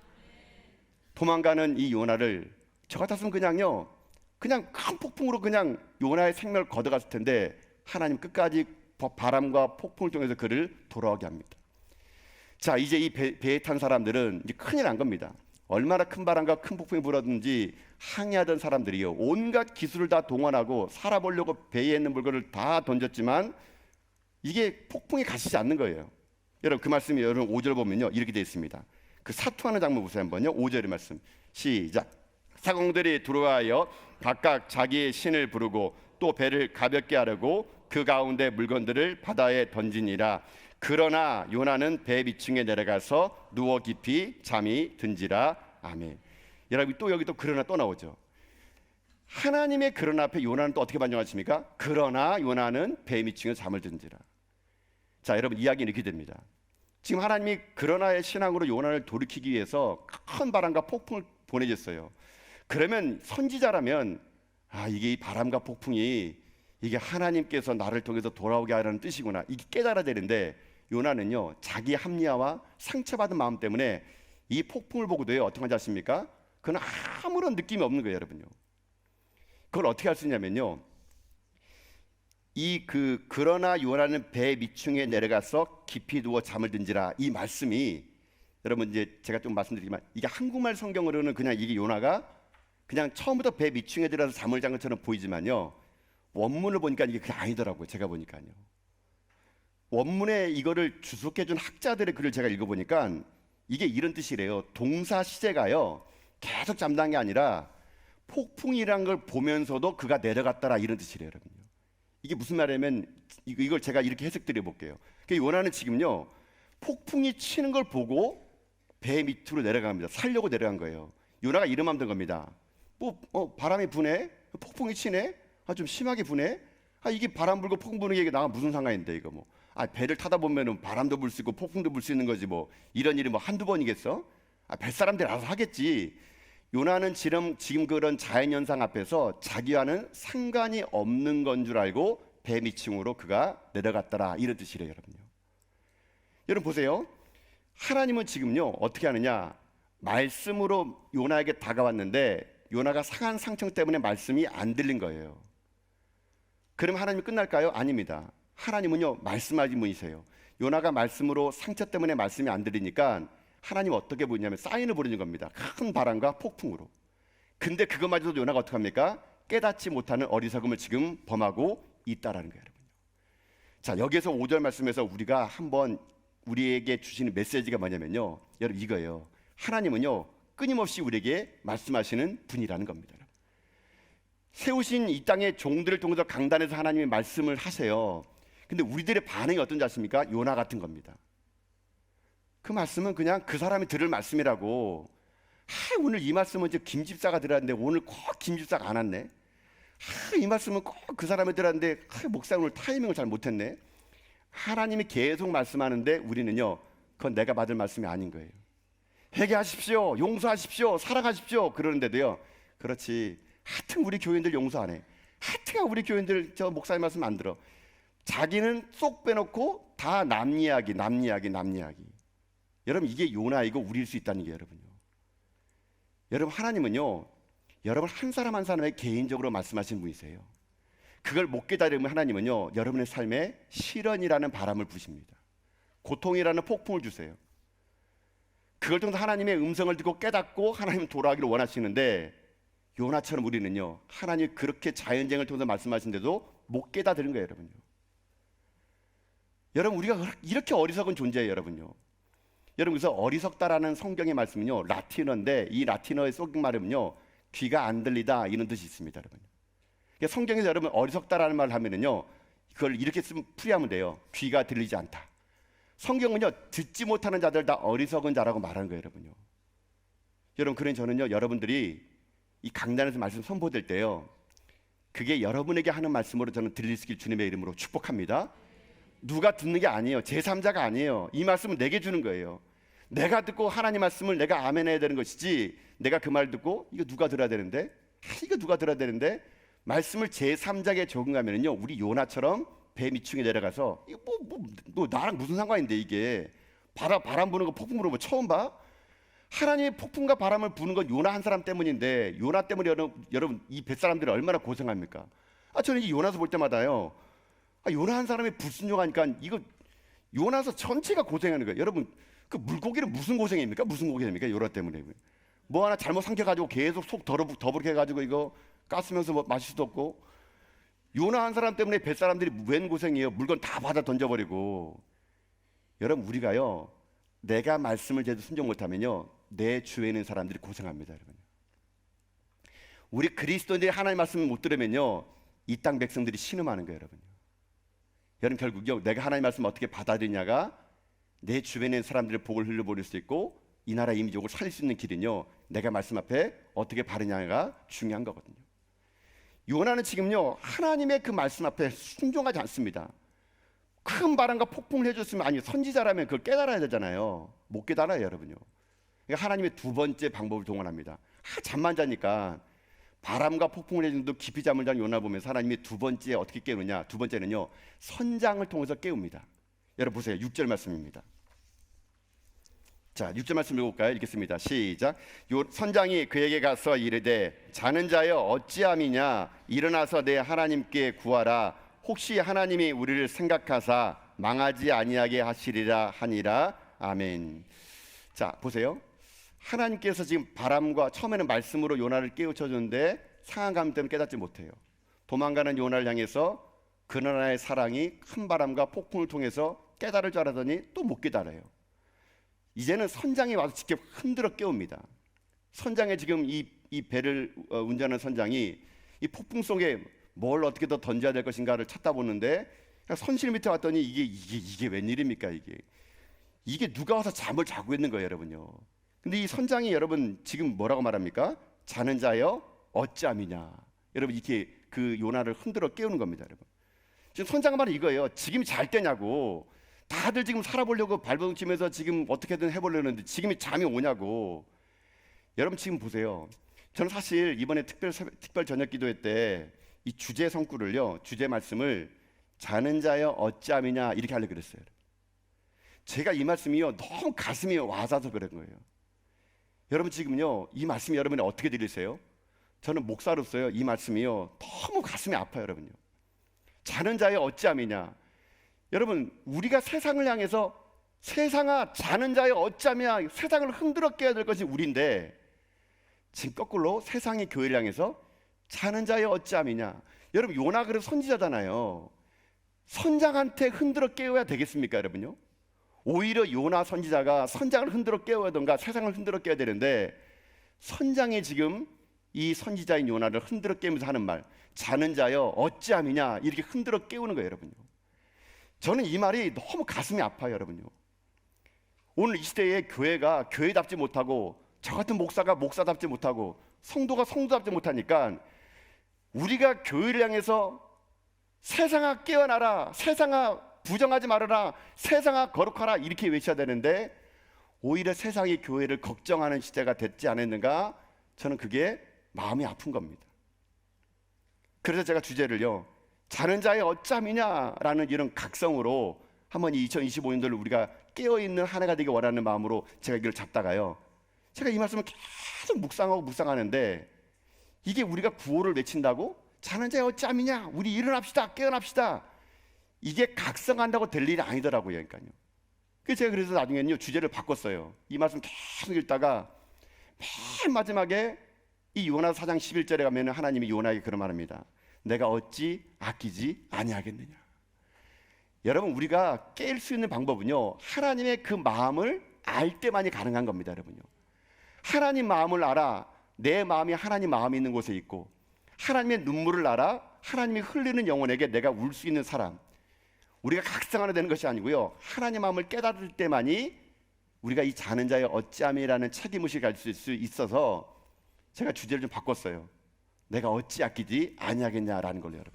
도망가는 이 요나를 저 같았으면 그냥 큰 폭풍으로 그냥 요나의 생명을 걷어갔을 텐데 하나님 끝까지 바람과 폭풍을 통해서 그를 돌아오게 합니다. 자, 이제 이 배에 탄 사람들은 이제 큰일 난 겁니다. 얼마나 큰 바람과 큰 폭풍이 불었는지 항해하던 사람들이요 온갖 기술을 다 동원하고 살아보려고 배에 있는 물건을 다 던졌지만 이게 폭풍이 가시지 않는 거예요. 여러분, 그 말씀이 여러분 5절 보면요 이렇게 되어 있습니다. 그 사투하는 장면 보세요 한번요. 5절의 말씀 시작. 사공들이 들어와여 각각 자기의 신을 부르고 또 배를 가볍게 하려고 그 가운데 물건들을 바다에 던지니라. 그러나 요나는 배 밑층에 내려가서 누워 깊이 잠이 든지라. 아멘. 여러분, 또 여기 또 그러나 또 나오죠. 하나님의 그러나 앞에 요나는 또 어떻게 반영하십니까? 그러나 요나는 배 밑층에 잠을 든지라. 자, 여러분, 이야기는 이렇게 됩니다. 지금 하나님이 그러나의 신앙으로 요나를 돌이키기 위해서 큰 바람과 폭풍을 보내줬어요. 그러면 선지자라면 이게 이 바람과 폭풍이 이게 하나님께서 나를 통해서 돌아오게 하라는 뜻이구나, 이게 깨달아야 되는데 요나는요 자기 합리화와 상처받은 마음 때문에 이 폭풍을 보고도요 어떻게 하지 않습니까? 그건 아무런 느낌이 없는 거예요. 여러분요, 그걸 어떻게 할 수 있냐면요, 그러나 요나는 배 밑층에 내려가서 깊이 누워 잠을 든지라, 이 말씀이 여러분 이제 제가 좀 말씀드리지만 이게 한국말 성경으로는 그냥 이게 요나가 그냥 처음부터 배 밑층에 들어서 잠을 잔 것처럼 보이지만요 원문을 보니까 이게 그게 아니더라고요. 제가 보니까요 원문에 이거를 주석해준 학자들의 글을 제가 읽어보니까 이게 이런 뜻이래요. 동사 시제가요 계속 잠단 게 아니라 폭풍이란 걸 보면서도 그가 내려갔더라, 이런 뜻이래요. 여러분요, 이게 무슨 말이냐면 이걸 제가 이렇게 해석드려 볼게요. 요나는 지금요 폭풍이 치는 걸 보고 배 밑으로 내려갑니다. 살려고 내려간 거예요. 요나가 이러면 된 겁니다. 바람이 부네, 폭풍이 치네, 좀 심하게 부네, 이게 바람 불고 폭풍 부는 게 나가 무슨 상관인데 이거 배를 타다 보면은 바람도 불 수 있고 폭풍도 불 수 있는 거지 이런 일이 한두 번이겠어? 뱃사람들이 알아서 하겠지. 요나는 지금 그런 자연현상 앞에서 자기와는 상관이 없는 건 줄 알고 배 밑층으로 그가 내려갔더라, 이런 뜻이래요. 여러분 보세요. 하나님은 지금요 어떻게 하느냐, 말씀으로 요나에게 다가왔는데 요나가 상한 상처 때문에 말씀이 안 들린 거예요. 그럼 하나님이 끝날까요? 아닙니다. 하나님은요 말씀하신 분이세요. 요나가 말씀으로 상처 때문에 말씀이 안 들리니까 하나님 어떻게 보이냐면 사인을 보내는 겁니다. 큰 바람과 폭풍으로. 근데 그것마저도 요나가 어떻게 합니까? 깨닫지 못하는 어리석음을 지금 범하고 있다라는 거예요. 자, 여기에서 5절 말씀에서 우리가 한번 우리에게 주시는 메시지가 뭐냐면요, 여러분 이거예요. 하나님은요 끊임없이 우리에게 말씀하시는 분이라는 겁니다. 세우신 이 땅의 종들을 통해서 강단에서 하나님의 말씀을 하세요. 근데 우리들의 반응이 어떤지 아십니까? 요나 같은 겁니다. 그 말씀은 그냥 그 사람이 들을 말씀이라고. 오늘 이 말씀은 이제 김 집사가 들었는데 오늘 꼭 김 집사가 안 왔네. 이 말씀은 꼭 그 사람이 들었는데 목사님 오늘 타이밍을 잘 못했네. 하나님이 계속 말씀하는데 우리는요 그건 내가 받을 말씀이 아닌 거예요. 회개하십시오, 용서하십시오, 사랑하십시오 그러는데도요, 그렇지 하여튼 우리 교인들 용서 안 해, 하트가 우리 교인들 저 목사님 말씀 안 들어. 자기는 쏙 빼놓고 다 남 이야기. 여러분 이게 요나이고 우리일 수 있다는 게 여러분요. 여러분 하나님은요, 여러분 한 사람 한 사람에게 개인적으로 말씀하시는 분이세요. 그걸 못 깨달으면 하나님은요, 여러분의 삶에 시련이라는 바람을 부십니다. 고통이라는 폭풍을 주세요. 그걸 통해서 하나님의 음성을 듣고 깨닫고 하나님 돌아가기를 원하시는데, 요나처럼 우리는요, 하나님이 그렇게 자연재해를 통해서 말씀하신데도 못 깨닫는 거예요, 여러분요. 여러분 우리가 이렇게 어리석은 존재예요, 여러분요. 여러분 그래서 어리석다라는 성경의 말씀은요, 라틴어인데 이 라틴어의 속말은요, 귀가 안 들리다 이런 뜻이 있습니다, 여러분. 그러니까 성경에서 여러분 어리석다라는 말을 하면은요, 그걸 이렇게 쓰면 풀이하면 돼요. 귀가 들리지 않다. 성경은요, 듣지 못하는 자들 다 어리석은 자라고 말하는 거예요, 여러분요. 여러분 그러니 저는요, 여러분들이 이 강단에서 말씀 선포될 때요, 그게 여러분에게 하는 말씀으로 저는 들릴 수 있길 주님의 이름으로 축복합니다. 누가 듣는 게 아니에요. 제3자가 아니에요. 이 말씀은 내게 주는 거예요. 내가 듣고 하나님 말씀을 내가 아멘 해야 되는 것이지, 내가 그 말 듣고 이거 누가 들어야 되는데, 이거 누가 들어야 되는데, 말씀을 제3자에게 적응하면은요, 우리 요나처럼 배 밑층에 내려가서 이거 뭐 나랑 무슨 상관인데, 이게 바람 부는 거 폭풍 부는 거 처음 봐? 하나님의 폭풍과 바람을 부는 건 요나 한 사람 때문인데, 요나 때문에 여러분 이 뱃사람들이 얼마나 고생합니까? 저는 이 요나서 볼 때마다요, 요나 한 사람이 불순종하니까 이거 요나서 전체가 고생하는 거예요. 여러분 그 물고기는 무슨 고생입니까? 무슨 고생입니까? 요나 때문에 뭐 하나 잘못 삼켜가지고 계속 속 더부룩해 해가지고 이거 가스면서 뭐 마실 수도 없고, 요나 한 사람 때문에 뱃사람들이 웬 고생이에요. 물건 다 받아 던져버리고. 여러분 우리가요, 내가 말씀을 제대로 순종 못하면요, 내 주위에 있는 사람들이 고생합니다, 여러분. 우리 그리스도인들이 하나님 말씀을 못 들으면요, 이 땅 백성들이 신음하는 거예요, 여러분. 여러분 결국요, 내가 하나님 말씀을 어떻게 받아들이냐가 내 주변에 있는 사람들의 복을 흘려보낼 수 있고 이 나라 이미지를 살릴 수 있는 길은요, 내가 말씀 앞에 어떻게 바르냐가 중요한 거거든요. 요나는 지금요, 하나님의 그 말씀 앞에 순종하지 않습니다. 큰 바람과 폭풍을 해줬으면, 아니 선지자라면 그걸 깨달아야 되잖아요. 못 깨달아요, 여러분요. 그러니까 하나님의 두 번째 방법을 동원합니다. 잠만 자니까 바람과 폭풍을 해준도 깊이 잠을 자는 요나 보면서 하나님이 두 번째 어떻게 깨우느냐, 두 번째는요, 선장을 통해서 깨웁니다. 여러분 보세요, 6절 말씀입니다. 자, 6절 말씀 읽어볼까요? 읽겠습니다. 시작. 선장이 그에게 가서 이르되, 자는 자여 어찌함이냐, 일어나서 내 하나님께 구하라. 혹시 하나님이 우리를 생각하사 망하지 아니하게 하시리라 하니라. 아멘. 자, 보세요. 하나님께서 지금 바람과, 처음에는 말씀으로 요나를 깨우쳐주는데 상한 때문에 깨닫지 못해요. 도망가는 요나를 향해서 그나라의 사랑이 큰 바람과 폭풍을 통해서 깨달을 줄 알았더니 또 못 깨달아요. 이제는 선장이 와서 직접 흔들어 깨웁니다. 선장에 지금 이 배를 운전하는 선장이 이 폭풍 속에 뭘 어떻게 더 던져야 될 것인가를 찾다 보는데, 선실 밑에 왔더니 이게 웬일입니까? 이게 누가 와서 잠을 자고 있는 거예요, 여러분요. 근데 이 선장이 여러분 지금 뭐라고 말합니까? 자는 자여 어찌함이냐. 여러분 이렇게 그 요나를 흔들어 깨우는 겁니다, 여러분. 지금 선장 말은 이거예요. 지금 잘 때냐고. 다들 지금 살아보려고 발버둥 치면서 지금 어떻게든 해보려는데 지금이 잠이 오냐고. 여러분 지금 보세요. 저는 사실 이번에 특별 저녁 기도회 때 이 주제 성구를요, 주제 말씀을 자는 자여 어찌함이냐 이렇게 하려고 그랬어요. 제가 이 말씀이요, 너무 가슴이 와닿아서 그런 거예요. 여러분 지금요, 이 말씀이 여러분이 어떻게 들리세요? 저는 목사로서요, 이 말씀이요, 너무 가슴이 아파요, 여러분요. 자는 자의 어찌함이냐. 여러분 우리가 세상을 향해서, 세상아 자는 자의 어찌함이야, 세상을 흔들어 깨야 될 것이 우리인데, 지금 거꾸로 세상이 교회를 향해서 자는 자의 어찌함이냐. 여러분 요나 그래서 선지자잖아요. 선장한테 흔들어 깨워야 되겠습니까, 여러분요? 오히려 요나 선지자가 선장을 흔들어 깨워야던가 세상을 흔들어 깨야 되는데, 선장이 지금 이 선지자인 요나를 흔들어 깨우면서 하는 말, 자는 자여 어찌함이냐, 이렇게 흔들어 깨우는 거예요, 여러분요. 저는 이 말이 너무 가슴이 아파요, 여러분요. 오늘 이 시대에 교회가 교회답지 못하고, 저 같은 목사가 목사답지 못하고, 성도가 성도답지 못하니까 우리가 교회를 향해서 세상아 깨어나라, 세상아 부정하지 말아라, 세상아 거룩하라 이렇게 외쳐야 되는데, 오히려 세상이 교회를 걱정하는 시대가 됐지 않았는가. 저는 그게 마음이 아픈 겁니다. 그래서 제가 주제를요, 자는 자의 어찌함이냐라는 이런 각성으로 한번 2025년도를 우리가 깨어있는 한 해가 되기 원하는 마음으로 제가 이걸 잡다가요, 제가 이 말씀을 계속 묵상하고 묵상하는데, 이게 우리가 구호를 외친다고 자는 자의 어찌함이냐, 우리 일어납시다, 깨어납시다, 이게 각성한다고 될 일이 아니더라고요. 그러니까요. 제가 그래서 나중에는요, 주제를 바꿨어요. 이 말씀 계속 읽다가 맨 마지막에 이 요나 4장 11절에 가면 하나님이 요나에게 그런 말합니다. 내가 어찌 아끼지 아니하겠느냐. 여러분, 우리가 깰 수 있는 방법은요, 하나님의 그 마음을 알 때만이 가능한 겁니다. 여러분요, 하나님 마음을 알아. 내 마음이 하나님 마음이 있는 곳에 있고, 하나님의 눈물을 알아. 하나님이 흘리는 영혼에게 내가 울 수 있는 사람, 우리가 각성하려 되는 것이 아니고요, 하나님 마음을 깨달을 때만이 우리가 이 자는 자의 어찌함이라는 책임의식을 가질 수 있어서 제가 주제를 좀 바꿨어요. 내가 어찌 아끼지 아니하겠냐라는 걸로. 여러분,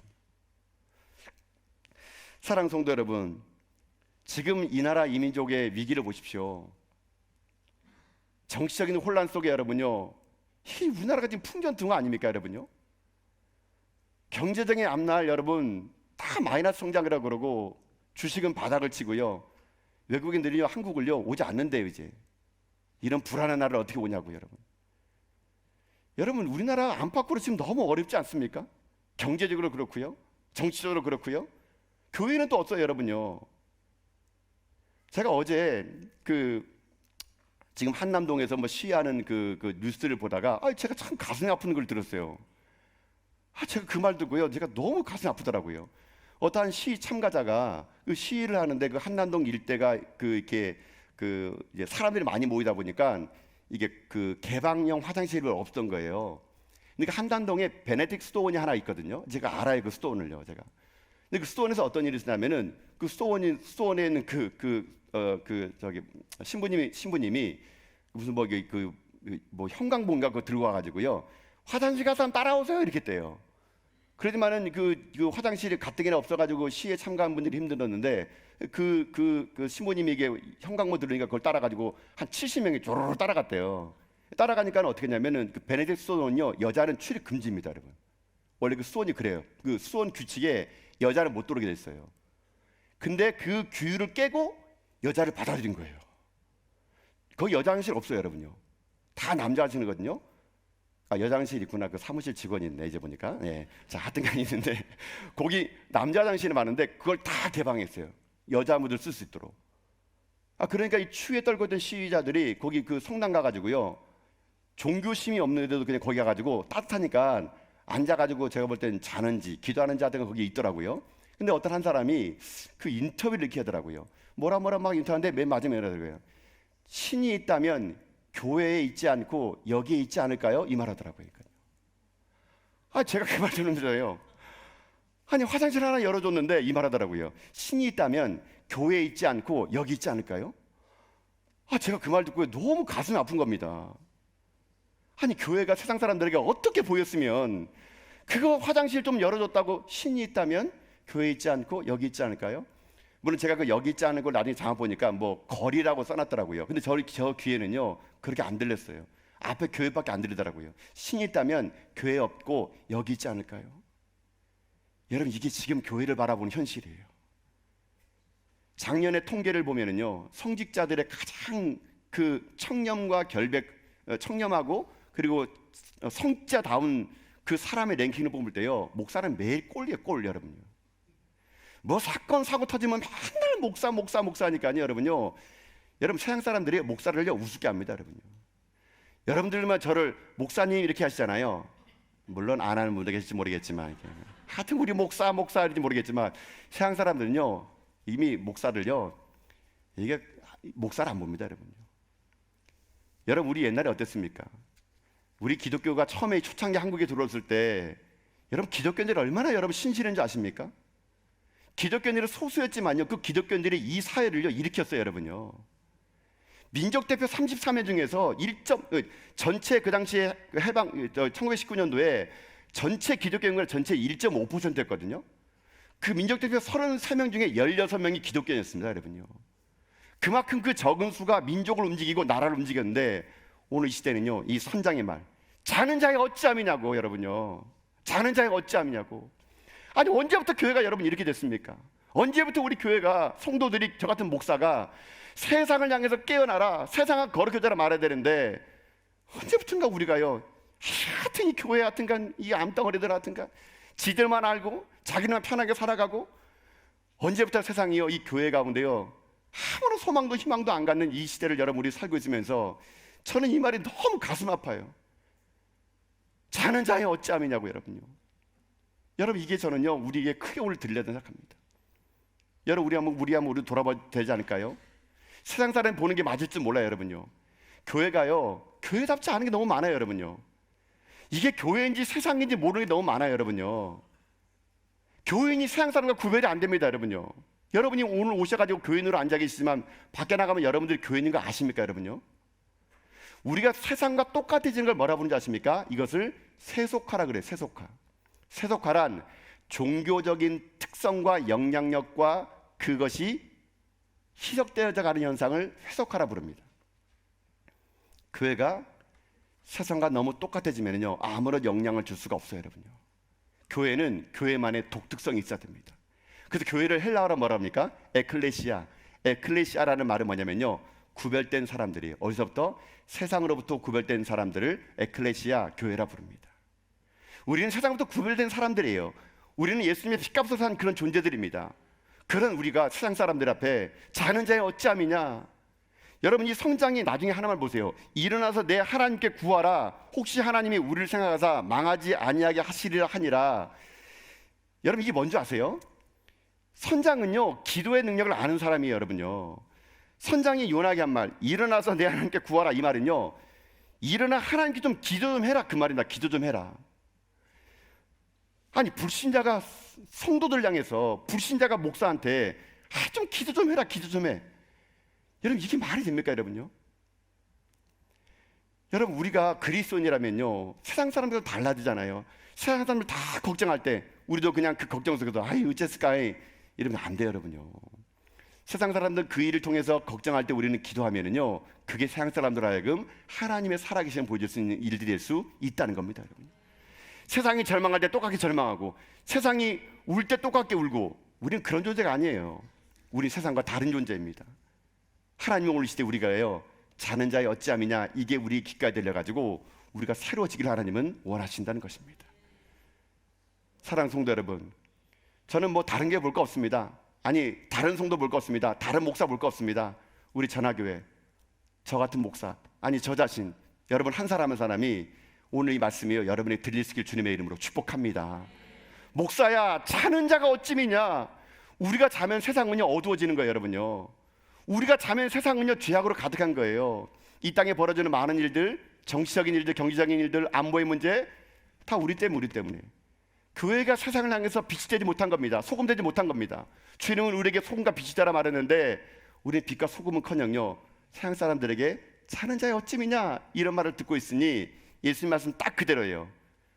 사랑 성도 여러분, 지금 이 나라 이 민족의 위기를 보십시오. 정치적인 혼란 속에 여러분요, 이 우리나라가 지금 풍전등화 아닙니까 여러분요? 경제적인 앞날 여러분 다 마이너스 성장이라고 그러고, 주식은 바닥을 치고요, 외국인들이 한국을요 오지 않는데요. 이제 이런 불안한 나라를 어떻게 오냐고요. 여러분 우리나라 안팎으로 지금 너무 어렵지 않습니까? 경제적으로 그렇고요, 정치적으로 그렇고요. 교회는 또 어때요 여러분요? 제가 어제 지금 한남동에서 뭐 시위하는 그 뉴스를 보다가 제가 참 가슴이 아픈 걸 들었어요. 제가 그 말 듣고요, 제가 너무 가슴이 아프더라고요. 어떠한 시위 참가자가 그 시위를 하는데 그 한남동 일대가 이렇게 이제 사람들이 많이 모이다 보니까 이게 개방형 화장실이 없던 거예요. 그러니까 한남동에 베네딕 스토어원이 하나 있거든요. 제가 알아요, 그 스토어원을요, 제가. 근데 그 스토어원에서 어떤 일이 있었냐면은 그 스토어원에 있는 저기 신부님이 무슨 뭐 형광봉인가 그거 들고 와가지고요, 화장실 가서 한번 따라오세요 이렇게 떼요. 그러지만은 그 화장실이 가뜩이나 없어가지고 시위에 참가한 분들이 힘들었는데 그 신부님에게 형광봉 들으니까 그걸 따라가지고 한 70명이 조로로 따라갔대요. 따라가니까 어떻게 했냐면은 그 베네딕트 수원은요, 여자는 출입 금지입니다, 여러분. 원래 그 수원이 그래요. 그 수원 규칙에 여자는 못 들어오게 됐어요. 근데 그 규율을 깨고 여자를 받아들인 거예요. 거기 여자 화장실 없어요, 여러분요. 다 남자 화장실이거든요. 여자 화장실 있구나. 그 사무실 직원이 있네, 이제 보니까. 예. 자, 하여튼간 있는데 거기 남자 화장실이 많은데 그걸 다 개방했어요. 여자분들 쓸 수 있도록. 그러니까 이 추위에 떨고 있던 시위자들이 거기 그 성당 가가지고요, 종교심이 없는데도 그냥 거기 가가지고 따뜻하니까 앉아가지고 제가 볼 때는 자는지 기도하는 자들은 거기 있더라고요. 근데 어떤 한 사람이 그 인터뷰를 이렇게 하더라고요. 뭐라 막 인터뷰하는데 맨 마지막에 이러더라고요. 신이 있다면 교회에 있지 않고 여기에 있지 않을까요? 이 말 하더라고요. 제가 그 말 들으면서요, 아니 화장실 하나 열어줬는데 이 말 하더라고요. 신이 있다면 교회에 있지 않고 여기 있지 않을까요? 제가 그 말 듣고 너무 가슴이 아픈 겁니다. 아니 교회가 세상 사람들에게 어떻게 보였으면 그거 화장실 좀 열어줬다고 신이 있다면 교회에 있지 않고 여기 있지 않을까요? 물론 제가 그 여기 있지 않은 걸 나중에 장을 보니까 뭐 거리라고 써놨더라고요. 근데 저 귀에는요 그렇게 안 들렸어요. 앞에 교회밖에 안 들리더라고요. 신이 있다면 교회 없고 여기 있지 않을까요? 여러분 이게 지금 교회를 바라보는 현실이에요. 작년에 통계를 보면은요, 성직자들의 가장 그 청렴하고 그리고 성자다운 그 사람의 랭킹을 뽑을 때요, 목사는 매일 꼴이에요, 꼴. 여러분요, 뭐 사건 사고 터지면 맨날 목사니까요. 여러분요, 여러분 서양 사람들이 목사를요 우습게 합니다. 여러분요, 여러분들만 저를 목사님 이렇게 하시잖아요. 물론 안 하는 분들 계실지 모르겠지만, 하여튼 우리 목사인지 모르겠지만 서양 사람들은요 이미 목사를요, 이게 목사를 안 봅니다. 여러분요, 여러분 우리 옛날에 어땠습니까? 우리 기독교가 처음에 초창기 한국에 들어왔을 때 여러분 기독교인들이 얼마나 여러분 신실한지 아십니까? 기독교인들은 소수였지만요, 그 기독교인들이 이 사회를요 일으켰어요. 여러분요, 민족대표 33회 중에서 전체 그 당시에 해방 1919년도에 전체 기독교인들 전체 1.5%였거든요. 그 민족대표 33명 중에 16명이 기독교인이었습니다. 여러분요, 그만큼 그 적은 수가 민족을 움직이고 나라를 움직였는데, 오늘 이 시대는요 이 선장의 말, 자는 자의 어찌함이냐고. 여러분요, 자는 자의 어찌함이냐고. 아니 언제부터 교회가 여러분 이렇게 됐습니까? 언제부터 우리 교회가 성도들이, 저 같은 목사가 세상을 향해서 깨어나라, 세상을 거룩해져라 말해야 되는데, 언제부턴가 우리가요 하여튼 이 교회 하여튼간 이 암덩어리들 하여튼간 지들만 알고 자기는 편하게 살아가고, 언제부터 세상이요 이 교회 가운데요 아무런 소망도 희망도 안 갖는 이 시대를 여러분 우리 살고 있으면서, 저는 이 말이 너무 가슴 아파요. 자는 자의 어찌함이냐고 여러분요. 여러분 이게 저는요 우리에게 크게 오늘 들려야 생각합니다. 여러분 우리 한번 돌아봐도 되지 않을까요? 세상 사람 보는 게 맞을 줄 몰라요 여러분요. 교회가요 교회답지 않은 게 너무 많아요 여러분요. 이게 교회인지 세상인지 모르는 게 너무 많아요 여러분요. 교인이 세상 사람과 구별이 안 됩니다 여러분요. 여러분이 오늘 오셔가지고 교인으로 앉아 계시지만 밖에 나가면 여러분들이 교인인 거 아십니까 여러분요? 우리가 세상과 똑같아지는 걸 뭐라 부르는지 아십니까? 이것을 세속화라 그래요. 세속화. 세속화란 종교적인 특성과 영향력과 그것이 희석되어져 가는 현상을 세속화라 부릅니다. 교회가 세상과 너무 똑같아지면요 아무런 영향을 줄 수가 없어요 여러분요. 교회는 교회만의 독특성이 있어야 됩니다. 그래서 교회를 헬라어로 뭐라 합니까? 에클레시아. 에클레시아라는 말은 뭐냐면요 구별된 사람들이, 어디서부터? 세상으로부터 구별된 사람들을 에클레시아, 교회라 부릅니다. 우리는 세상부터 구별된 사람들이에요. 우리는 예수님의 핏값으로 산 그런 존재들입니다. 그런 우리가 세상 사람들 앞에 자는 자의 어찌함이냐. 여러분 이 성장이 나중에 하나만 보세요. 일어나서 내 하나님께 구하라. 혹시 하나님이 우리를 생각하사 망하지 아니하게 하시리라 하니라. 여러분 이게 뭔지 아세요? 선장은요 기도의 능력을 아는 사람이에요 여러분요. 선장이 요나에게 한 말, 일어나서 내 하나님께 구하라, 이 말은요 일어나 하나님께 좀 기도 좀 해라 그 말이다. 기도 좀 해라. 아니 불신자가 성도들 향해서, 불신자가 목사한테 좀 기도 좀 해라, 기도 좀 해. 여러분 이게 말이 됩니까 여러분요? 여러분 우리가 그리스도인이라면요 세상 사람들과 달라지잖아요. 세상 사람들 다 걱정할 때 우리도 그냥 그 걱정 속에서 아이 어째을까 이러면 안 돼요 여러분요. 세상 사람들 그 일을 통해서 걱정할 때 우리는 기도하면은요 그게 세상 사람들 하여금 하나님의 살아계심을 보여줄 수 있는 일들이 될 수 있다는 겁니다 여러분. 세상이 절망할 때 똑같이 절망하고, 세상이 울 때 똑같게 울고, 우리는 그런 존재가 아니에요. 우리 세상과 다른 존재입니다. 하나님이 오늘 이 시대 우리가요 자는 자의 어찌함이냐, 이게 우리 귓가에 들려가지고 우리가 새로워지기를 하나님은 원하신다는 것입니다. 사랑하는 성도 여러분, 저는 뭐 다른 게 볼 거 없습니다. 아니 다른 성도 볼 거 없습니다. 다른 목사 볼 거 없습니다. 우리 전하교회 저 같은 목사, 아니 저 자신, 여러분 한 사람 한 사람이 오늘 이 말씀이요 여러분이 들릴 수 있길 주님의 이름으로 축복합니다. 목사야 자는 자가 어찌미냐. 우리가 자면 세상은요 어두워지는 거예요 여러분요. 우리가 자면 세상은요 죄악으로 가득한 거예요. 이 땅에 벌어지는 많은 일들, 정치적인 일들, 경제적인 일들, 안보의 문제, 다 우리 때문에. 교회가 세상을 향해서 빛이 되지 못한 겁니다. 소금 되지 못한 겁니다. 주님은 우리에게 소금과 빛이 되라 말했는데, 우리의 빛과 소금은커녕요 세상 사람들에게 자는 자의 어찌미냐 이런 말을 듣고 있으니 예수님 말씀 딱 그대로예요.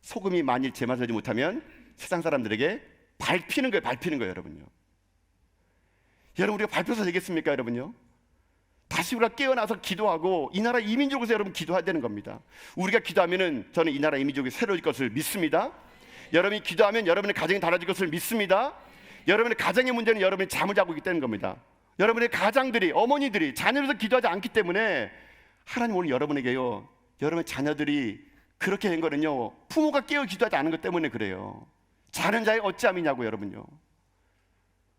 소금이 만일 제맛을 하지 못하면 세상 사람들에게 밟히는 거예요 여러분요. 여러분 우리가 밟혀서 되겠습니까 여러분요? 다시 우리가 깨어나서 기도하고 이 나라 이민족을 위해서 여러분 기도해야 되는 겁니다. 우리가 기도하면은 저는 이 나라 이민족이 새로워질 것을 믿습니다. 여러분이 기도하면 여러분의 가정이 달라질 것을 믿습니다. 여러분의 가정의 문제는 여러분이 잠을 자고 있기 때문인 겁니다. 여러분의 가장들이, 어머니들이 자녀로서 기도하지 않기 때문에 하나님 오늘 여러분에게요 여러분의 자녀들이 그렇게 된 거는요 부모가 깨어 기도하지 않은 것 때문에 그래요. 자는 자의 어찌함이냐고 여러분요.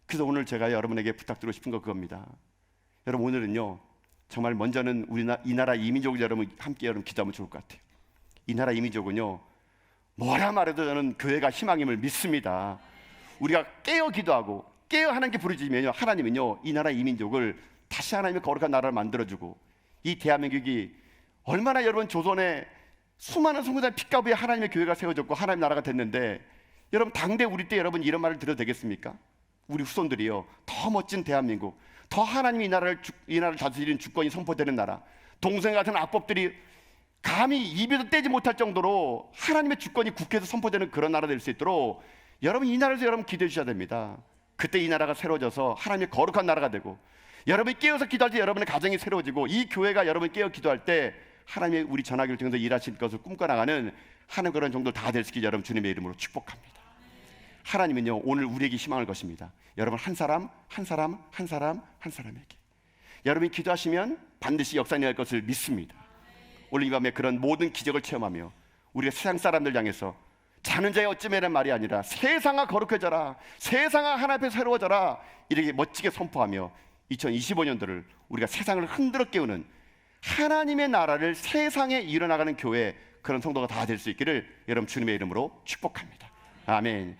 그래서 오늘 제가 여러분에게 부탁드리고 싶은 거 그겁니다. 여러분 오늘은요 정말 먼저는 이 나라 이민족 여러분 함께 여러분 기도하면 좋을 것 같아요. 이 나라 이민족은요 뭐라 말해도 저는 교회가 희망임을 믿습니다. 우리가 깨어 기도하고 깨어 하나님께 부르짖으면요 하나님은요 이 나라 이민족을 다시 하나님의 거룩한 나라를 만들어주고, 이 대한민국이 얼마나 여러분 조선에 수많은 성도들의 핏값 위에 하나님의 교회가 세워졌고 하나님의 나라가 됐는데, 여러분 당대 우리 때 여러분 이런 말을 들어도 되겠습니까? 우리 후손들이요 더 멋진 대한민국, 더 하나님이 이 나라를 다스리는 주권이 선포되는 나라, 동생 같은 악법들이 감히 입에도 떼지 못할 정도로 하나님의 주권이 국회에서 선포되는 그런 나라 될 수 있도록 여러분 이 나라에서 여러분 기도해 주셔야 됩니다. 그때 이 나라가 새로워져서 하나님의 거룩한 나라가 되고, 여러분이 깨어서 기도할 때 여러분의 가정이 새로워지고, 이 교회가 여러분이 깨어 기도할 때 하나님의 우리 전화기를 통해서 일하실 것을 꿈꿔나가는 하나님 그런 정도 다 될 수 있게 여러분 주님의 이름으로 축복합니다. 하나님은요 오늘 우리에게 희망을 것입니다. 여러분 한 사람 한 사람 한 사람 한 사람에게 여러분이 기도하시면 반드시 역사 일어날 것을 믿습니다. 오늘 이 밤에 그런 모든 기적을 체험하며 우리가 세상 사람들 향해서 자는 자의 어찌매란 말이 아니라 세상아 거룩해져라, 세상아 하나님 앞에 새로워져라, 이렇게 멋지게 선포하며 2025년도를 우리가 세상을 흔들어 깨우는 하나님의 나라를 세상에 이뤄나가는 교회, 그런 성도가 다 될 수 있기를 여러분 주님의 이름으로 축복합니다. 아멘.